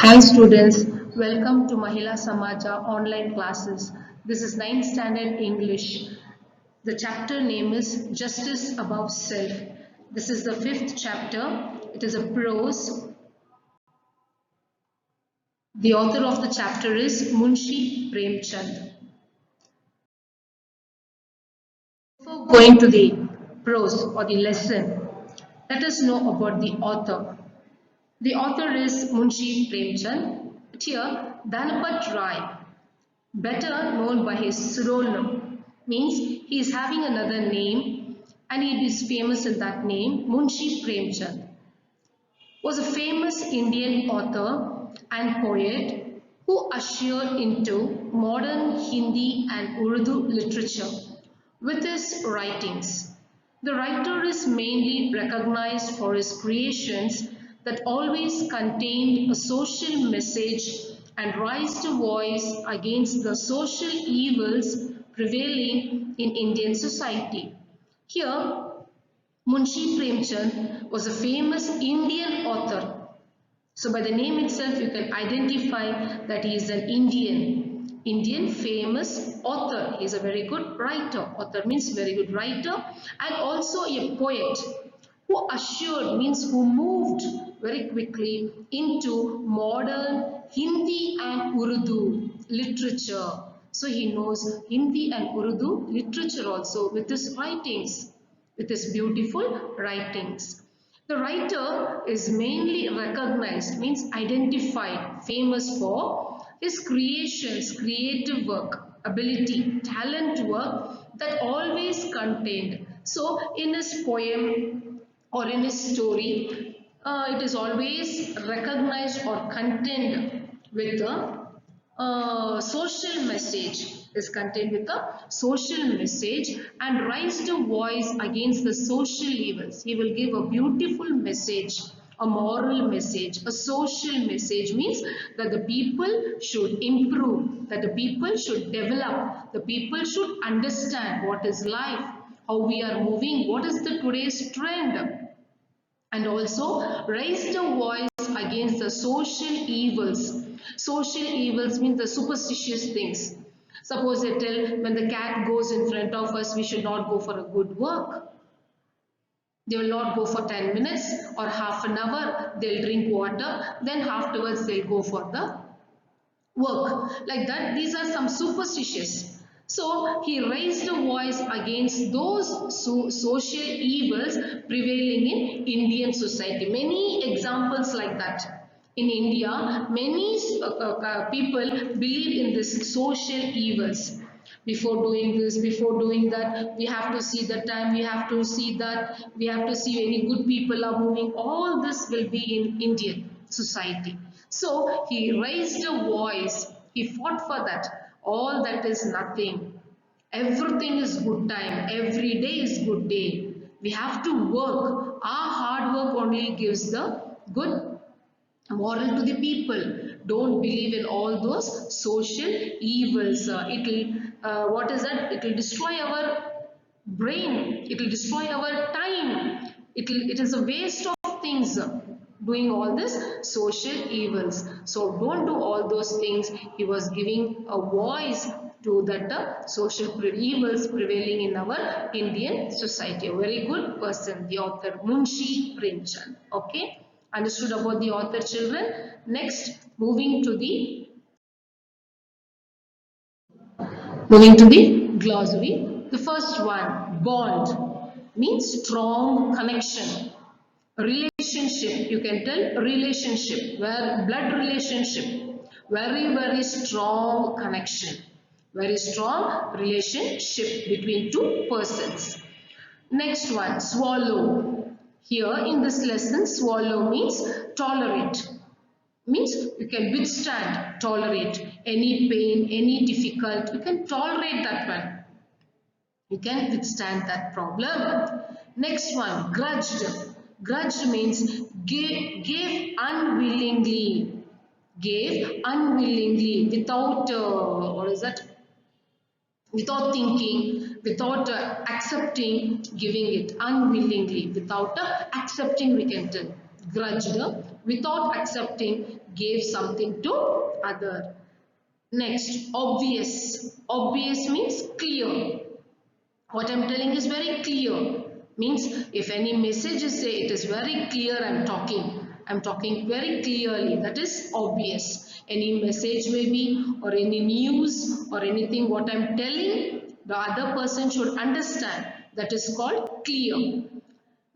Hi students, welcome to Mahila Samaja online classes. This is 9th standard English. The chapter name is Justice Above Self. This is the 5th chapter. It is a prose. The author of the chapter is Munshi Premchand. Before going to the prose or the lesson, let us know about the author. The author is Munshi Premchand. Here, Dhanapat Rai, better known by his pseudonym, means he is having another name and he is famous in that name. Munshi Premchand was a famous Indian author and poet who ushered into modern Hindi and Urdu literature with his writings. The writer is mainly recognized for his creations that always contained a social message and raised a voice against the social evils prevailing in Indian society. Here, Munshi Premchand was a famous Indian author. So by the name itself, you can identify that he is an Indian famous author. He is a very good writer. Author means very good writer and also a poet who ushered means who moved very quickly into modern Hindi and Urdu literature. So he knows Hindi and Urdu literature also with his writings, with his beautiful writings. The writer is mainly recognized, means identified, famous for his creations, creative work, ability, talent work that always contained. So in his poem or in his story, it is always recognized or contained with a social message, is contained with a social message and raised a voice against the social evils. He will give a beautiful message, a moral message, a social message, means that the people should improve, that the people should develop, the people should understand what is life, how we are moving, what is the today's trend, and also raised a voice against the social evils. Social evils means the superstitious things. Suppose they tell when the cat goes in front of us, we should not go for a good walk. They will not go for 10 minutes or half an hour. They'll drink water. Then afterwards they'll go for the work. Like that, these are some superstitious. So he raised a voice against those social evils prevailing in Indian society. Many examples like that. In India, many people believe in this social evils. Before doing this, before doing that, we have to see the time, we have to see that, we have to see any good people are moving. All this will be in Indian society. So he raised a voice, he fought for that. All that is nothing. Everything is good time. Every day is good day. We have to work. Our hard work only gives the good moral to the people. Don't believe in all those social evils. It will, what is that? It will destroy our brain. It will destroy our time. It is a waste of things doing all this social evils. So don't do all those things. He was giving a voice to that social evils prevailing in our Indian society. A very good person, the author Munshi Premchand. Okay, understood about the author, children? Next, moving to the glossary. The first one, bond, means strong connection. Relationship, you can tell relationship, where blood relationship, very strong connection, very strong relationship between two persons. Next one, swallow. Here in this lesson, swallow means tolerate, means you can withstand, tolerate any pain, any difficult, you can tolerate that one, you can withstand that problem. Next one, grudged. Grudged means gave unwillingly, gave unwillingly, without what is that, without thinking, without accepting, giving it unwillingly, without accepting, we can tell. grudged, without accepting, gave something to other. Next, obvious. Obvious means clear. What I'm telling is very clear. Means if any message is say, it is very clear I'm talking very clearly. That is obvious. Any message maybe or any news or anything what I'm telling, the other person should understand. That is called clear.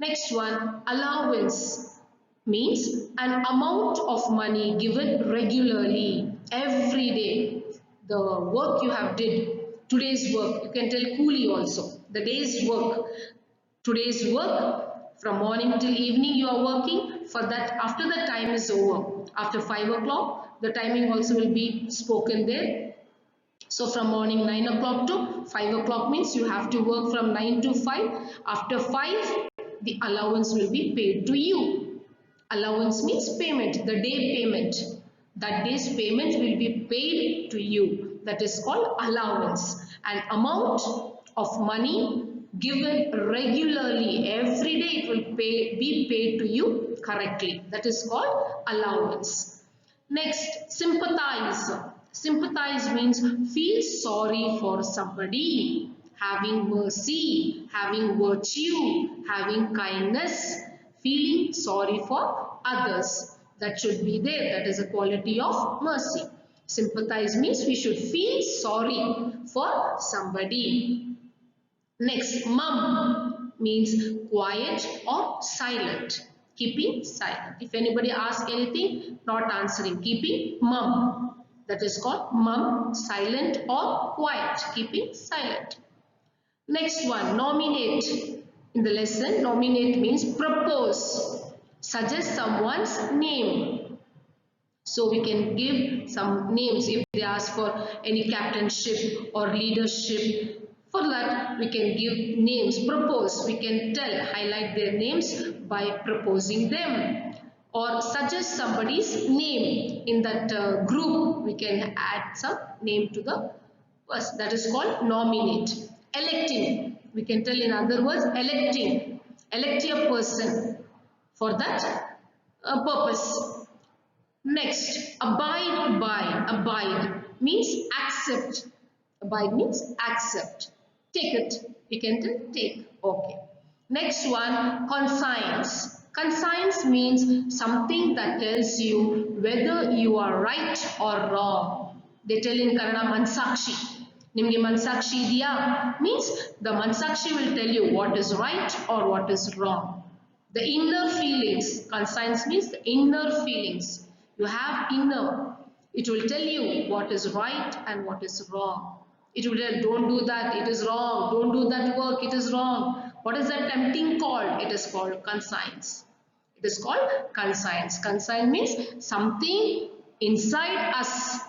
Next one, allowance means an amount of money given regularly every day. The work you have did, today's work, you can tell coolie also, the day's work, today's work from morning till evening you are working. For that, after the time is over, after 5 o'clock, the timing also will be spoken there. So from morning 9 o'clock to 5 o'clock means you have to work from 9 to 5. After 5, the allowance will be paid to you. Allowance means payment, the day payment. That day's payment will be paid to you. That is called allowance. An amount of money given regularly every day, it will be paid to you correctly. That is called allowance. Next, sympathize. Sympathize means feel sorry for somebody, having mercy, having virtue, having kindness, feeling sorry for others. That should be there. That is a quality of mercy. Sympathize means we should feel sorry for somebody. Next, mum means quiet or silent, keeping silent. If anybody asks anything, not answering, keeping mum. That is called mum, silent or quiet, keeping silent. Next one, nominate. In the lesson, nominate means propose, suggest someone's name. So we can give some names if they ask for any captainship or leadership. For that, we can give names, propose. We can tell, highlight their names by proposing them. Or suggest somebody's name. In that group, we can add some name to the person. That is called nominate. Electing. We can tell in other words, electing. Elect a person for that purpose. Next, abide by. Abide means accept. Abide means accept. Take it. You can take. Okay. Next one, conscience. Conscience means something that tells you whether you are right or wrong. They tell in Kannada Mssklr. Nimge Mssklr idya means the Mssklr will tell you what is right or what is wrong. The inner feelings, conscience means the inner feelings. You have inner. It will tell you what is right and what is wrong. It will tell, don't do that, it is wrong. Don't do that work, it is wrong. What is that tempting called? It is called conscience. It is called conscience. Conscience means something inside us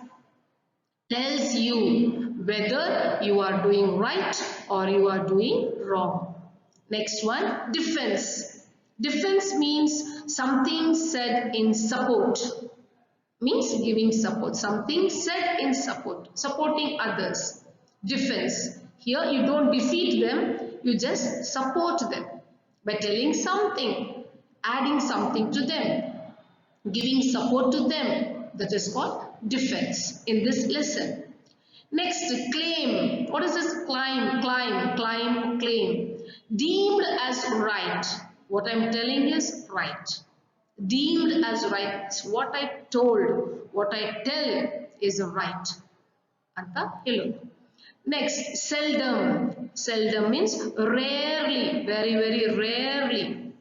tells you whether you are doing right or you are doing wrong. Next one, defense. Defense means something said in support. Means giving support. Something said in support. Supporting others. Defense. Here you don't defeat them, you just support them by telling something, adding something to them, giving support to them. That is called defense in this lesson. Next, claim. What is this claim? Claim. Deemed as right. What I'm telling is right. Deemed as right. It's what I told, what I tell is right. Anta hello. Next, seldom. Seldom means rarely, very rarely.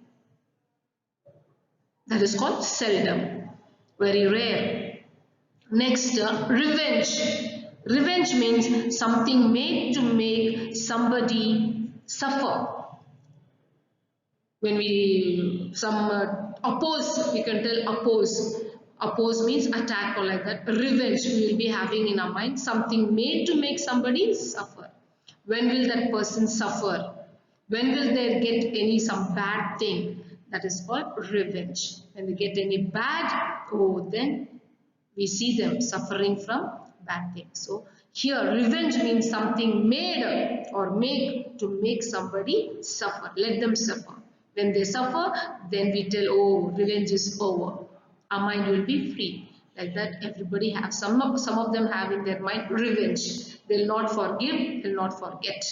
That is called seldom, very rare. Next, revenge. Revenge means something made to make somebody suffer. When we oppose, we can tell oppose. Oppose means attack or like that. Revenge we will be having in our mind, something made to make somebody suffer. When will that person suffer? When will they get some bad thing? That is called revenge. When they get any bad, oh, then we see them suffering from bad things. So here revenge means something made or make to make somebody suffer. Let them suffer. When they suffer, then we tell, oh, revenge is over. Our mind will be free. Like that, everybody have some of them have in their mind revenge. They'll not forgive, they'll not forget.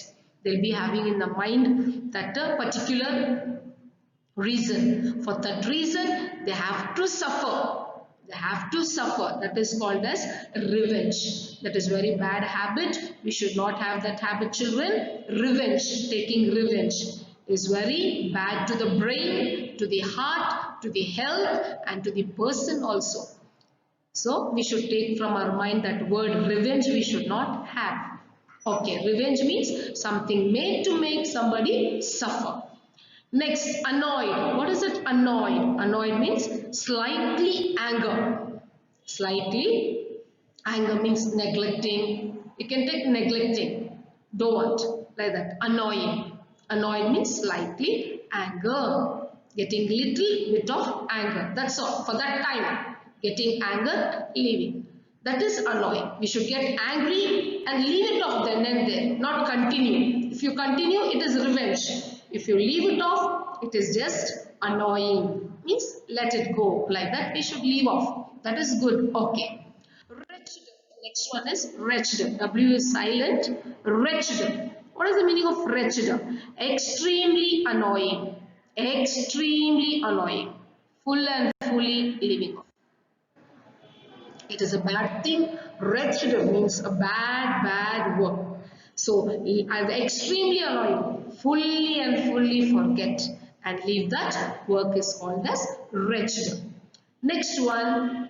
They'll be having in the mind that a particular reason. For that reason, they have to suffer. They have to suffer. That is called as revenge. That is very bad habit. We should not have that habit, children. Revenge, taking revenge is very bad to the brain, to the heart, to the health, and to the person also. So we should take from our mind that word revenge we should not have. Okay, revenge means something made to make somebody suffer. Next, annoyed. What is it? Annoyed. Annoyed means slightly anger. Slightly anger means neglecting. You can take neglecting. Don't want like that. Annoying. Annoyed means slightly anger. Getting little bit of anger. That's all. For that time. Getting anger, leaving. That is annoying. We should get angry and leave it off then and there. Not continue. If you continue, it is revenge. If you leave it off, it is just annoying. Means let it go. Like that, we should leave off. That is good. Okay. Wretched. Next one is wretched. W is silent. Wretched. What is the meaning of wretched? Extremely annoying. Extremely annoying. Full and fully leaving off. It is a bad thing. Wretched means a bad work. So, extremely annoying, fully and fully forget and leave that work is called as wretched. Next one,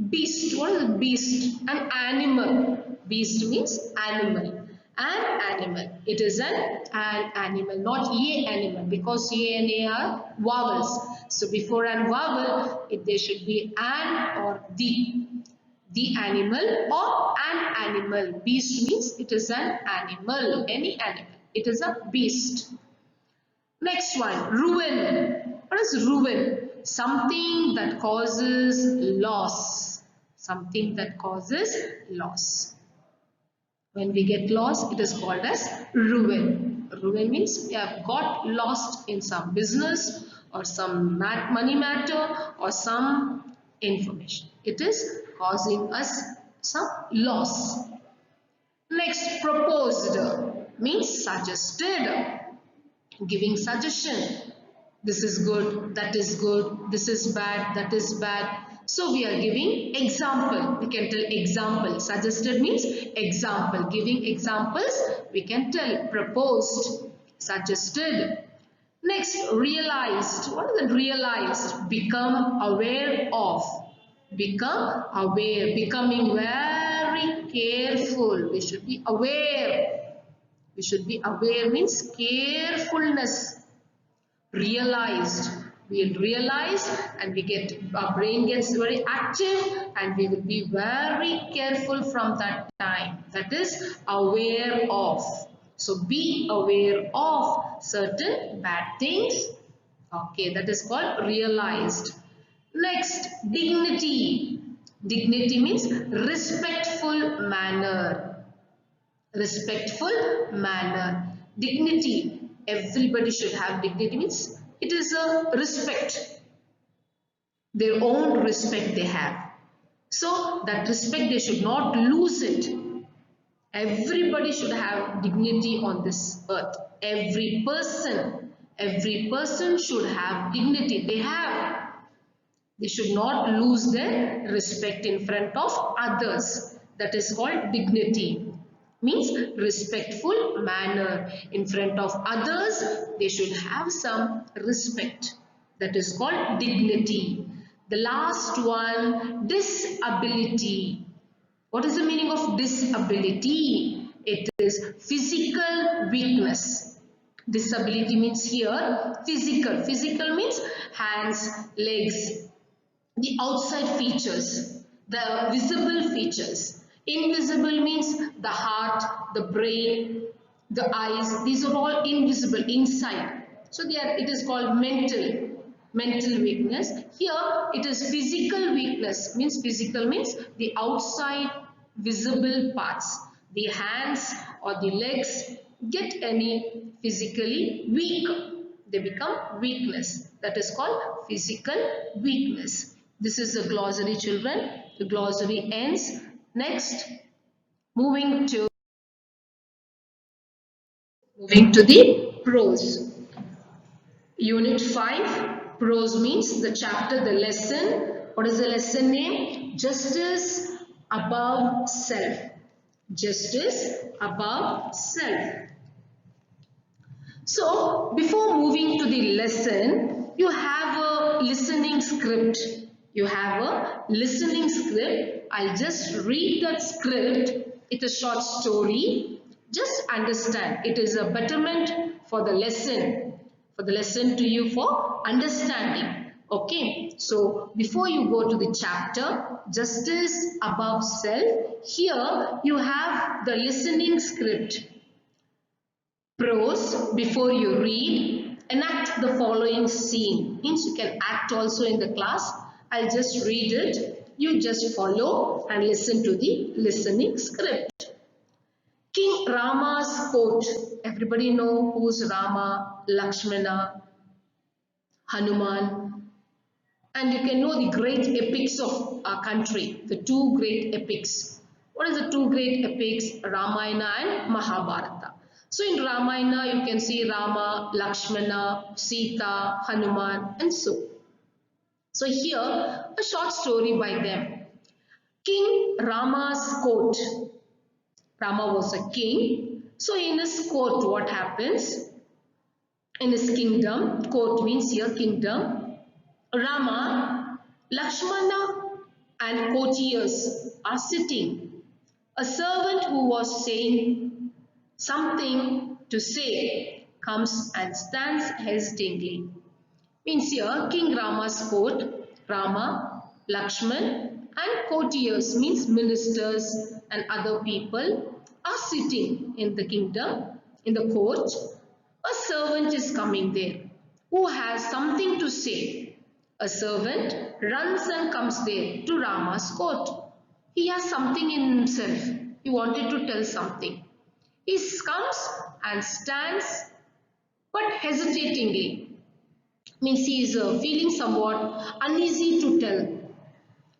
beast. What is a beast? An animal. Beast means animal. An animal. It is an animal, not a animal, because a and a are vowels. So before an vowel, there should be an or the animal or an animal. Beast means it is an animal, any animal. It is a beast. Next one, ruin. What is ruin? Something that causes loss. Something that causes loss. When we get lost, it is called as ruin. Ruin means we have got lost in some business or some money matter or some information. It is causing us some loss. Next, proposed means suggested, giving suggestion. This is good, this is bad, that is bad. So we are giving example. We can tell example. Suggested means example. Giving examples, we can tell proposed, suggested. Next, realized. What is it? Realized? Become aware of. Become aware. Becoming very careful. We should be aware. We should be aware means carefulness. Realized. We'll realize and our brain gets very active and we will be very careful from that time. That is aware of. So be aware of certain bad things. Okay, that is called realized. Next, dignity. Dignity means respectful manner. Respectful manner. Dignity. Everybody should have dignity means it is a respect. Their own respect they have. So that respect they should not lose it. Everybody should have dignity on this earth. Every person should have dignity. They should not lose their respect in front of others. That is called dignity. Means respectful manner. In front of others, they should have some respect. That is called dignity. The last one, disability. What is the meaning of disability? It is physical weakness. Disability means here physical. Physical means hands, legs, the outside features, the visible features. Invisible means the heart, the brain, the eyes. These are all invisible, inside. So it is called mental weakness. Here it is physical weakness. Physical means the outside visible parts. The hands or the legs get any physically weak. they become weakness. That is called physical weakness. This is the glossary, children. The glossary ends. Next, moving to the prose. Unit 5, prose means the chapter, the lesson. What is the lesson name? Justice above self. Justice above self. So, before moving to the lesson, you have a listening script. You have a listening script. I'll just read that script. It's a short story. Just understand. It is a betterment for the lesson. For the lesson to you for understanding. Okay. So, before you go to the chapter, justice above self, here you have the listening script. Prose, before you read, enact the following scene. Means you can act also in the class. I'll just read it. You just follow and listen to the listening script. King Rama's court. Everybody know who's Rama, Lakshmana, Hanuman. And you can know the great epics of our country. The two great epics. What is the two great epics? Ramayana and Mahabharata. So in Ramayana, you can see Rama, Lakshmana, Sita, Hanuman, and so. So here, a short story by them. King Rama's court. Rama was a king. So in his court, what happens? In his kingdom, court means here kingdom. Rama, Lakshmana, and courtiers are sitting. A servant who was saying something to say comes and stands hesitatingly. Means here King Rama's court, Rama, Lakshman and courtiers means ministers and other people are sitting in the kingdom, in the court. A servant is coming there who has something to say. A servant runs and comes there to Rama's court. He has something in himself. He wanted to tell something. He comes and stands, but hesitatingly. Means he is feeling somewhat uneasy to tell.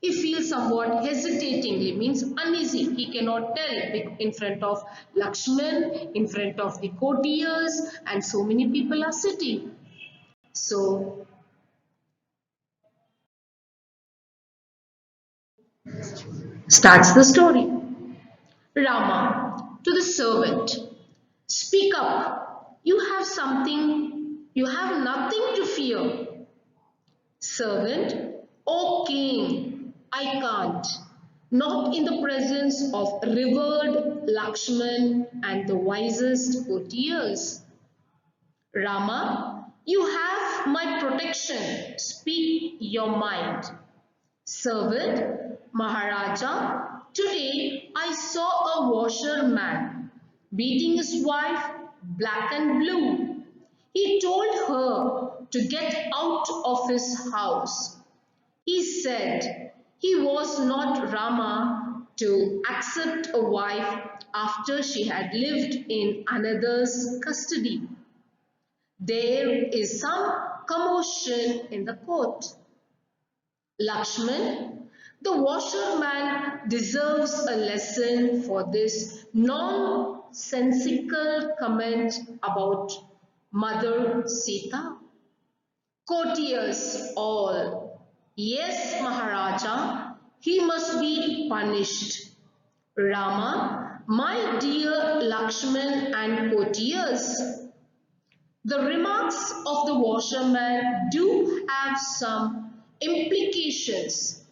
He feels somewhat hesitatingly, means uneasy. He cannot tell in front of Lakshman, in front of the courtiers, and so many people are sitting. So, starts the story. Rama to the servant, speak up. You have something, you have nothing to fear. Servant, O king, I can't. Not in the presence of revered Lakshman and the wisest courtiers. Rama, you have my protection. Speak your mind. Servant, Maharaja, today I saw a washerman beating his wife black and blue. He told her to get out of his house. He said he was not Rama to accept a wife after she had lived in another's custody. There is some commotion in the court. Lakshman, the washerman deserves a lesson for this nonsensical comment about Mother Sita. Courtiers all, yes, Maharaja, he must be punished. Rama, my dear Lakshman and courtiers, the remarks of the washerman do have some implications.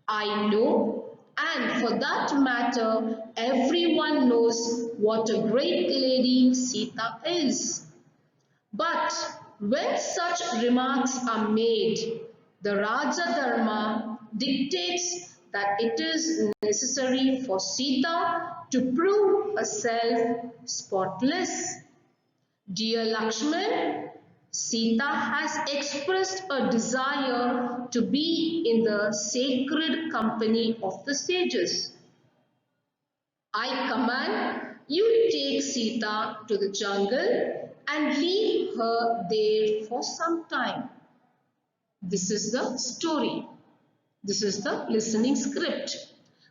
I know, and for that matter, everyone knows what a great lady Sita is. But when such remarks are made, the Raja Dharma dictates that it is necessary for Sita to prove herself spotless. Dear Lakshman, Sita has expressed a desire to be in the sacred company of the sages. I command you take Sita to the jungle and leave her there for some time. This is the story. This is the listening script.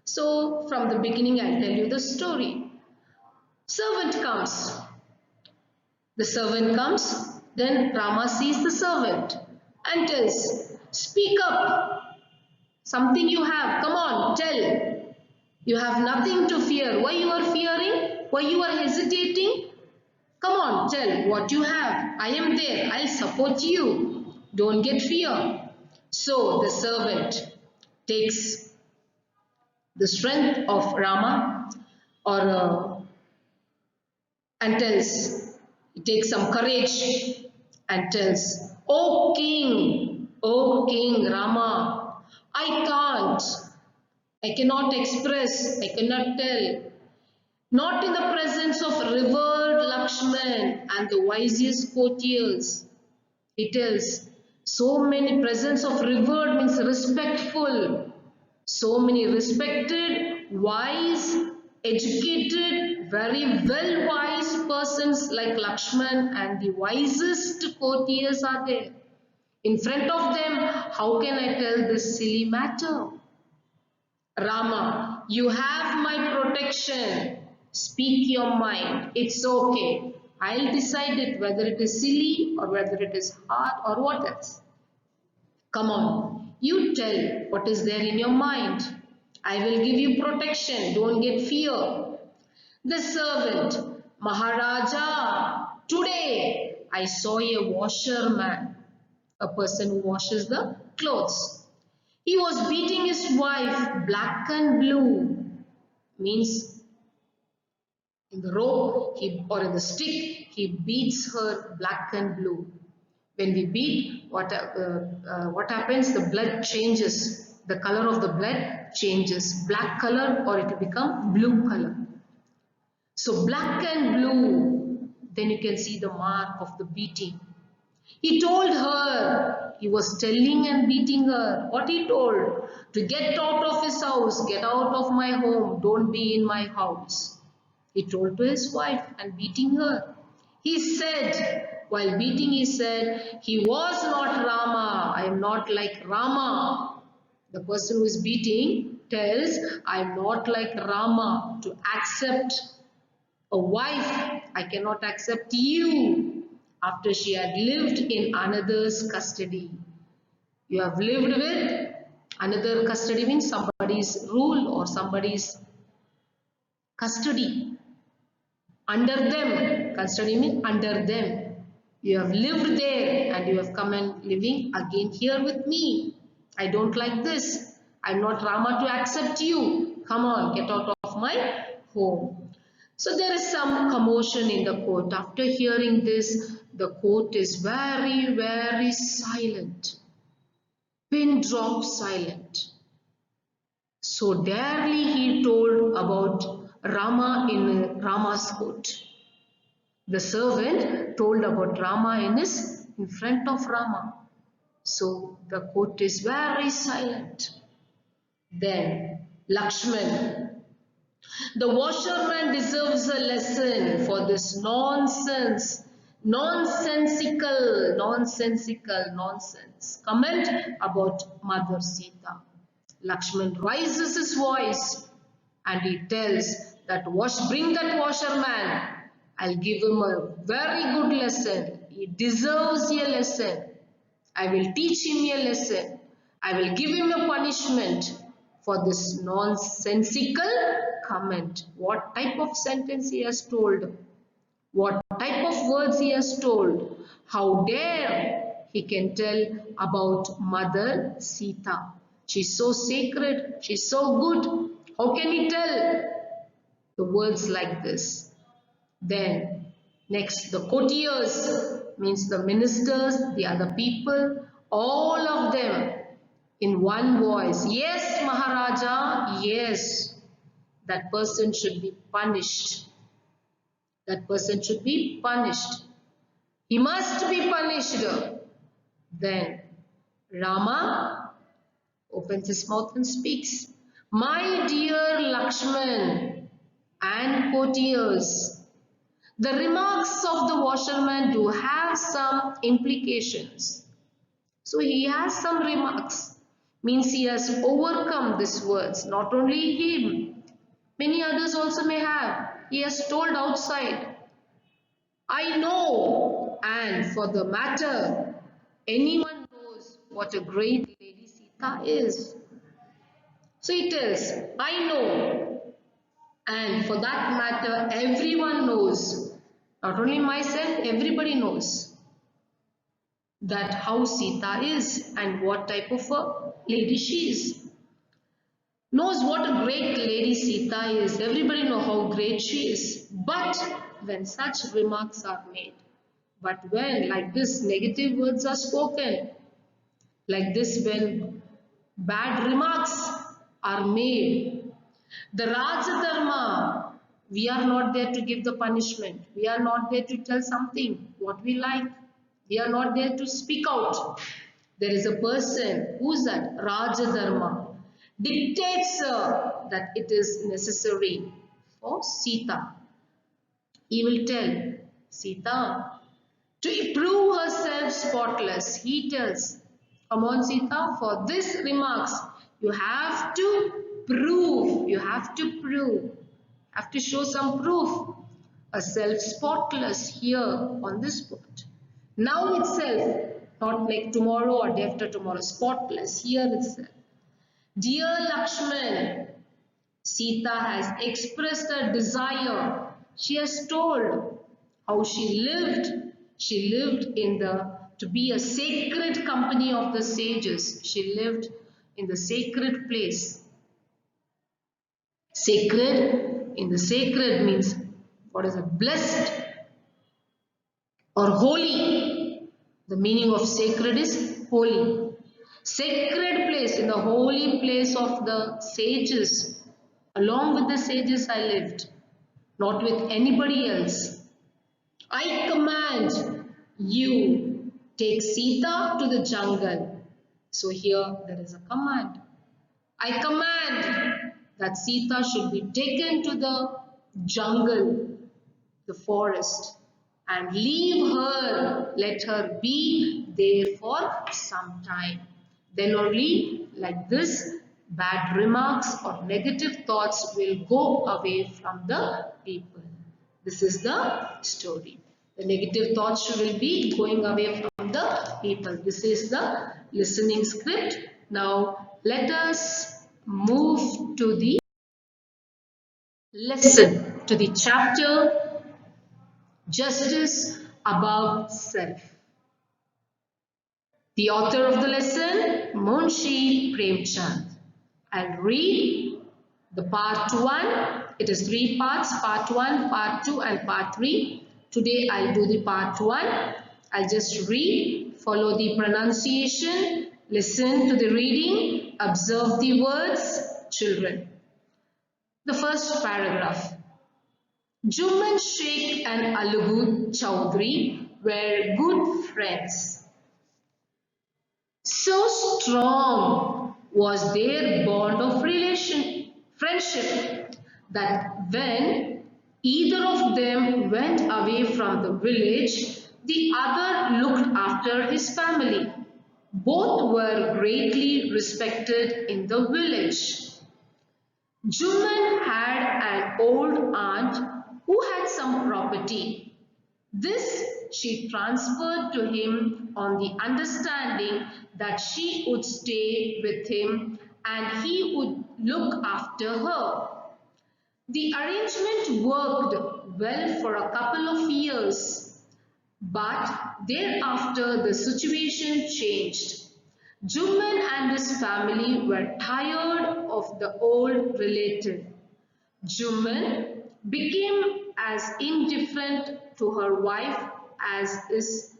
So from the beginning I'll tell you the story. Servant comes. The servant comes. Then Rama sees the servant and tells, speak up. Something you have. Come on, tell. You have nothing to fear. Why you are fearing? Why you are hesitating? Come on, tell what you have. I am there. I'll support you. Don't get fear. So the servant takes the strength of Rama or and tells, he takes some courage and tells, O King Rama, I cannot express, I cannot tell. Not in the presence of revered Lakshman and the wisest courtiers. He tells, so many presence of revered means respectful. So many respected, wise, educated, very well wise persons like Lakshman and the wisest courtiers are there. In front of them, how can I tell this silly matter? Rama, you have my protection. Speak your mind. It's okay. I'll decide it whether it is silly or whether it is hard or what else. Come on, you tell what is there in your mind. I will give you protection. Don't get fear. The servant, Maharaja, today I saw a washerman, a person who washes the clothes. He was beating his wife black and blue, means in the rope or in the stick, he beats her black and blue. When we beat, what happens? The blood changes. The color of the blood changes. Black color or it will become blue color. So black and blue, then you can see the mark of the beating. He told her, he was telling and beating her. What he told? To get out of his house, get out of my home, don't be in my house. He told to his wife and beating her. He said, while beating he said, he was not Rama, I am not like Rama. The person who is beating tells, I am not like Rama to accept a wife. I cannot accept you after she had lived in another's custody. You have lived with another custody means somebody's rule or somebody's custody. Under them, custody means under them. You have lived there and you have come and living again here with me. I don't like this. I'm not Rama to accept you. Come on, get out of my home. So there is some commotion in the court. After hearing this, the court is very, very silent. Pin drop silent. So darely he told about Rama in Rama's court. The servant told about Rama in front of Rama. So the court is very silent. Then Lakshman, the washerman deserves a lesson for this nonsense, nonsense comment about Mother Sita. Lakshman raises his voice and he tells that bring that washerman. I'll give him a very good lesson. He deserves a lesson. I will teach him a lesson. I will give him a punishment for this nonsensical comment. What type of sentence he has told? What type of words he has told? How dare he can tell about Mother Sita? She's so sacred. She's so good. How can he tell the words like this? Then next, the courtiers means the ministers, the other people, all of them in one voice. Yes, Maharaja, yes. That person should be punished. That person should be punished. He must be punished. Then Rama opens his mouth and speaks. My dear Lakshman and courtiers, The remarks of the washerman do have some implications. So he has some remarks, means he has overcome these words. Not only him, many others also may have. He has told outside, I know, and for the matter, anyone knows what a great lady Sita is. So he tells, I know, and for that matter, everyone knows. Not only myself, everybody knows that how Sita is and what type of a lady she is. Knows what a great lady Sita is. Everybody know how great she is. But when such remarks are made, but when like this negative words are spoken, like this when bad remarks are made, the Raja Dharma, we are not there to give the punishment. We are not there to tell something what we like. We are not there to speak out. There is a person, who's that? Raja Dharma. Dictates that it is necessary for Sita. He will tell Sita to prove herself spotless. He tells, come on Sita, for this remarks, you have to have to show some proof. A self spotless here on this spot. Now itself, not like tomorrow or day after tomorrow, spotless here itself. Dear Lakshman, Sita has expressed her desire. She has told how she lived. She lived in to be a sacred company of the sages. She lived in the sacred place. Sacred, in the sacred means what is it? Blessed or holy. The meaning of sacred is holy. Sacred place, in the holy place of the sages. Along with the sages I lived, not with anybody else. I command you, take Sita to the jungle. So here there is a command. I command that Sita should be taken to the jungle, the forest, and leave her, let her be there for some time. Then only like this, bad remarks or negative thoughts will go away from the people. This is the story. The negative thoughts will be going away from the people. This is the listening script. Now let us move to the lesson, to the chapter Justice Above Self. The author of the lesson, Munshi Premchand. I'll read the part 1. It is 3 parts, part 1, part 2 and part 3. Today I'll do the part 1. I'll just read, follow the pronunciation, listen to the reading, observe the words, children. The first paragraph. Jumman Sheikh and Alugud Chowdhury were good friends. So strong was their bond of friendship, that when either of them went away from the village, the other looked after his family. Both were greatly respected in the village. Jumman had an old aunt who had some property. This she transferred to him on the understanding that she would stay with him and he would look after her. The arrangement worked well for a couple of years, but thereafter the situation changed. Jumman and his family were tired of the old relative. Jumman became as indifferent to her wife as his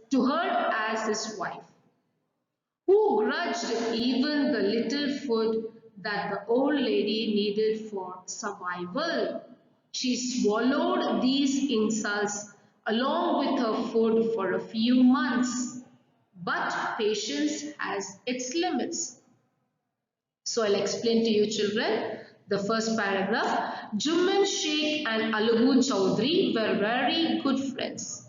wife, who grudged even the little food that the old lady needed for survival. She swallowed these insults along with her food for a few months, but patience has its limits. So I'll explain to you children. The first paragraph, Juman Sheikh and Alagu Chowdhury were very good friends.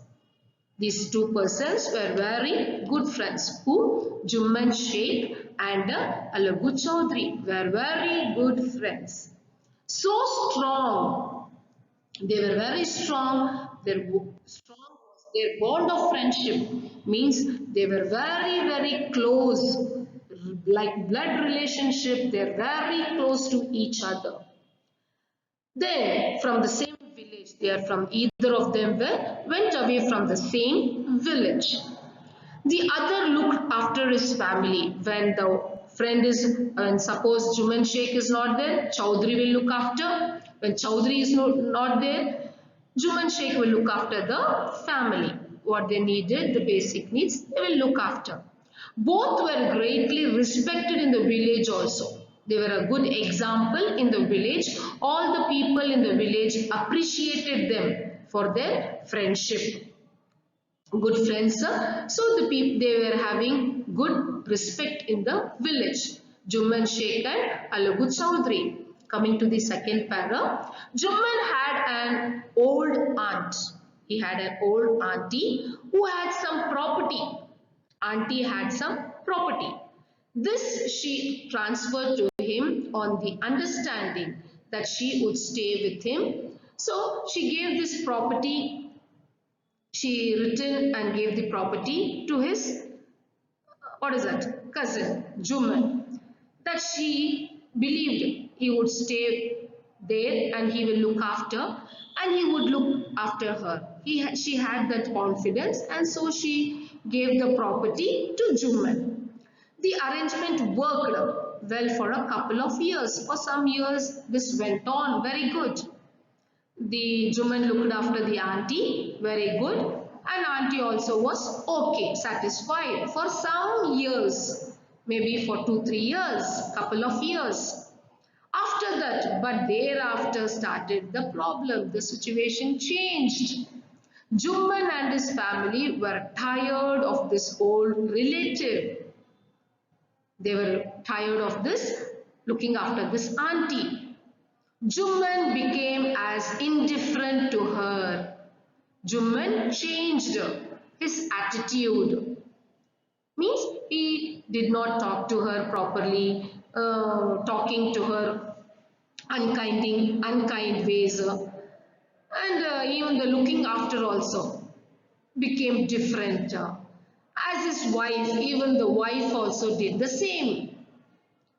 These two persons were very good friends. Who? Juman Sheikh and Alagu Chowdhury were very good friends. So strong. They were very strong. Their bond of friendship means they were very, very close, like blood relationship. They're very close to each other. Then, from the same village, they are from either of them went away from the same village. The other looked after his family. When the friend is, and suppose Juman Sheikh is not there, Chowdhury will look after. When Chowdhury is not there, Juman Sheikh will look after the family. What they needed, the basic needs, they will look after. Both were greatly respected in the village also. They were a good example in the village. All the people in the village appreciated them for their friendship. Good friends, so the people, they were having good respect in the village. Juman Sheikh and Alagu Chowdhury. Coming to the second para, Juman had an old aunt. He had an old auntie who had some property. Auntie had some property. This she transferred to him on the understanding that she would stay with him. So she gave this property, she written and gave the property to his, what is that, cousin, Juman, that she believed he would stay there and he will look after and he would look after her. She had that confidence and so she gave the property to Juman. The arrangement worked well for a couple of years. For some years, this went on very good. The Juman looked after the auntie, very good, and auntie also was okay, satisfied for some years, maybe for 2-3 years, couple of years. After that, but thereafter started the problem. The situation changed. Juman and his family were tired of this old relative. They were tired of this, looking after this auntie. Juman became as indifferent to her. Juman changed his attitude. Means he did not talk to her properly, talking to her unkind ways, and even the looking after also became different. As his wife, even the wife also did the same.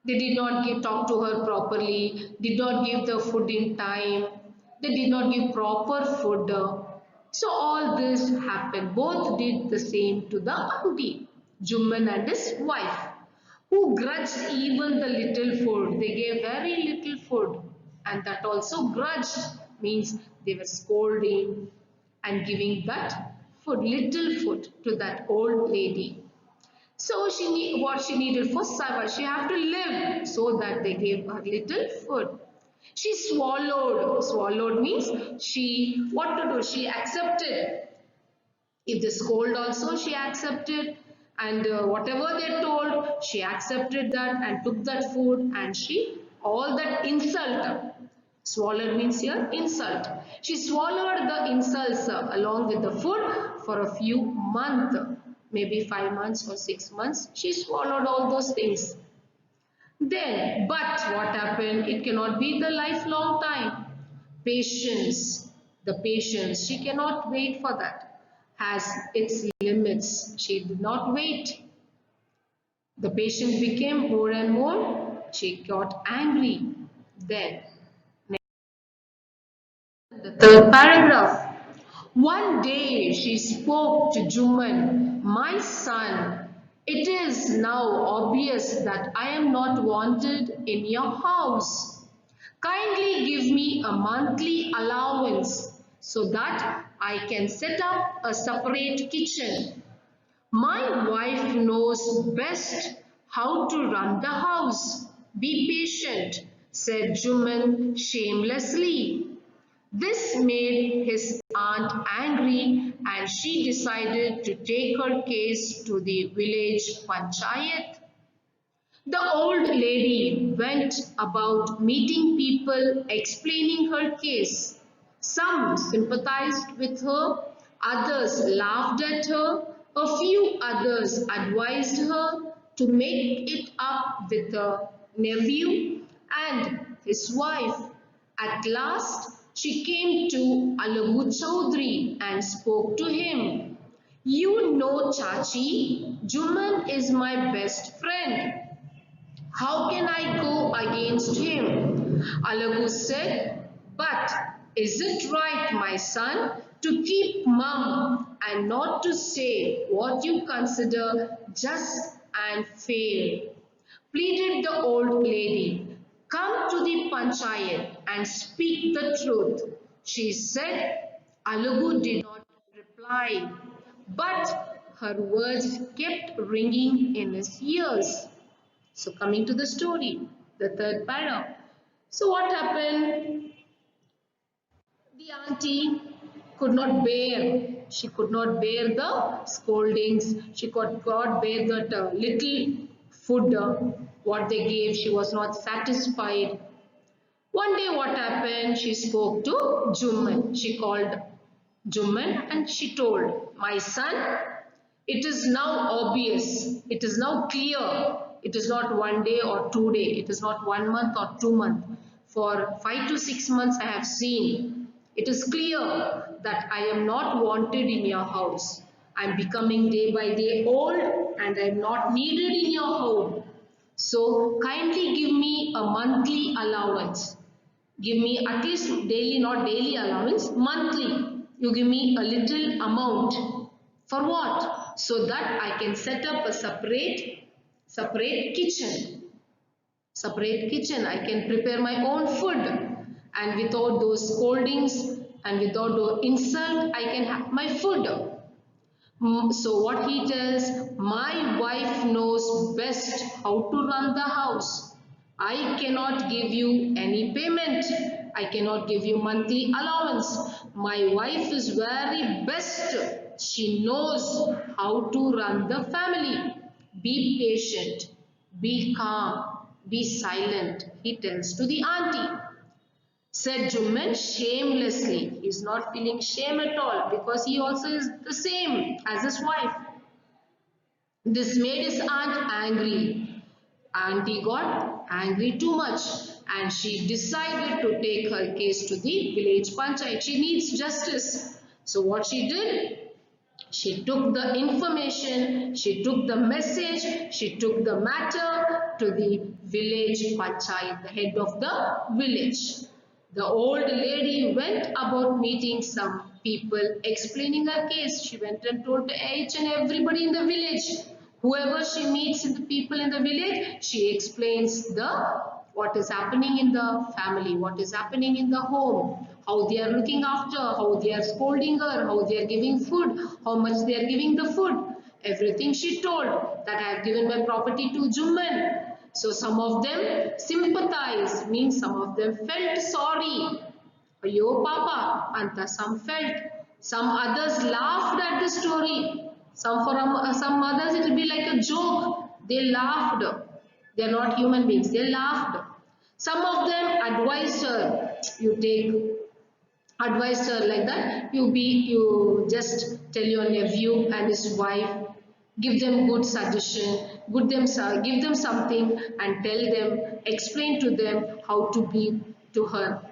They did not talk to her properly, did not give the food in time, they did not give proper food. So all this happened. Both did the same to the auntie, Juman and his wife, who grudged even the little food. They gave very little food, and that also grudged means they were scolding and giving that food, little food to that old lady. So what she needed for survival. She had to live, so that they gave her little food. She swallowed. Swallowed means she, what to do? She accepted. If they scold also, she accepted. And whatever they told, she accepted that and took that food and she, all that insult. Swallowed means here insult. She swallowed the insults along with the food for a few months, maybe 5 months or 6 months. She swallowed all those things. Then, but what happened? It cannot be the lifelong time. Patience, the patience, she cannot wait for that. Has its limits. She did not wait. The patience became more and more. She got angry. Then, the third paragraph. One day she spoke to Juman, my son, it is now obvious that I am not wanted in your house. Kindly give me a monthly allowance so that I can set up a separate kitchen. My wife knows best how to run the house. Be patient, said Juman shamelessly. This made his aunt angry and she decided to take her case to the village panchayat. The old lady went went about meeting people, explaining her case. Some sympathized with her, others laughed at her, a few others advised her to make it up with a nephew and his wife. At last, she came to Alagu Chaudhry and spoke to him. You know, Chachi, Juman is my best friend. How can I go against him? Alagu said, but is it right, my son, to keep mum and not to say what you consider just and fair? Pleaded the old lady. Come to the panchayat and speak the truth. She said. Alagu did not reply, but her words kept ringing in his ears. So coming to the story, the third para. So what happened? The auntie could not bear. She could not bear the scoldings. She could not bear that little food what they gave. She was not satisfied. One day what happened? She spoke to Jumman. She called Jumman and she told, my son, it is now obvious, it is now clear, it is not 1 day or 2 day, it is not 1 month or 2 months. For 5 to 6 months I have seen, it is clear that I am not wanted in your house. I am becoming day by day old and I am not needed in your home. So kindly give me a monthly allowance. Give me at least daily, not daily allowance, monthly. You give me a little amount. For what? So that I can set up a separate kitchen. Separate kitchen. I can prepare my own food. And without those scoldings and without the insult, I can have my food. So what he tells, my wife knows best how to run the house. I cannot give you any payment. I cannot give you monthly allowance. My wife is very best. She knows how to run the family. Be patient. Be calm. Be silent. He tells to the auntie. Said Jumman shamelessly. He is not feeling shame at all because he also is the same as his wife. This made his aunt angry. Auntie got angry too much and she decided to take her case to the village panchayat. She needs justice. So what she did? She took the information, she took the message, she took the matter to the village panchayat, the head of the village. The old lady went about meeting some people, explaining her case. She went and told to each and everybody in the village. Whoever she meets in the people in the village, she explains what is happening in the family, what is happening in the home, how they are looking after, how they are scolding her, how they are giving food, how much they are giving the food. Everything she told that I have given my property to Jumman. So some of them sympathized, means some of them felt sorry. Yo Papa, Anta some felt. Some others laughed at the story. Some others it will be like a joke. They laughed. They are not human beings. They laughed. Some of them advised her. You take advised her like that. You just tell your nephew and his wife. Give them good suggestion. Give them something and tell them. Explain to them how to be to her.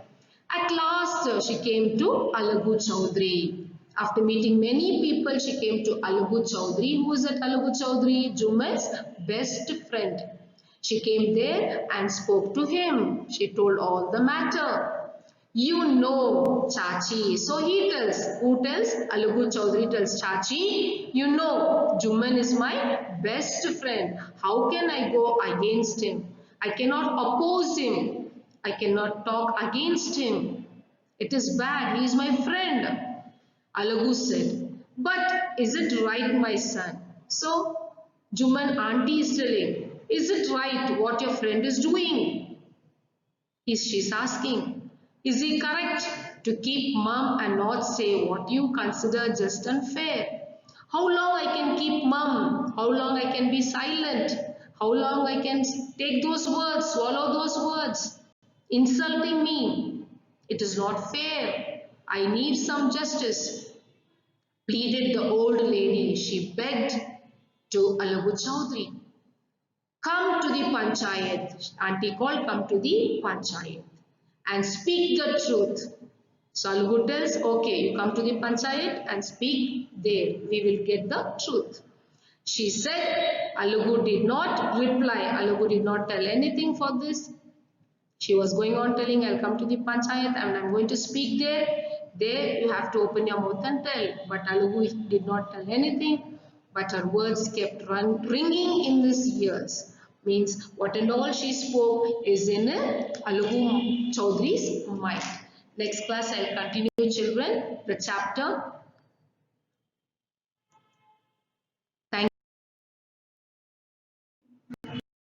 At last, she came to Alagu Chaudhry. After meeting many people, she came to Alagu Chaudhry. Who is that Alagu Chaudhry? Juman's best friend. She came there and spoke to him. She told all the matter. You know, Chachi. So he tells, who tells? Alagu Chaudhry tells, Chachi, you know, Jumman is my best friend. How can I go against him? I cannot oppose him. I cannot talk against him. It is bad. He is my friend. Alagu said, but is it right, my son? So, Jumman auntie is telling, is it right what your friend is doing? She's asking, is he correct to keep mum and not say what you consider just and fair? How long I can keep mum? How long I can be silent? How long I can take those words, swallow those words, insulting me? It is not fair. I need some justice, pleaded the old lady. She begged to Alagu Chaudhary. Come to the panchayat. Auntie called, come to the panchayat and speak the truth. So Alagu tells, okay, you come to the panchayat and speak there. We will get the truth. She said, Alagu did not reply. Alagu did not tell anything for this. She was going on telling, I'll come to the panchayat and I'm going to speak there. There you have to open your mouth and tell. But Alagu did not tell anything. But her words kept ringing in his ears. Means what and all she spoke is in Alagu Chaudhary's mind. Next class I'll continue, children, the chapter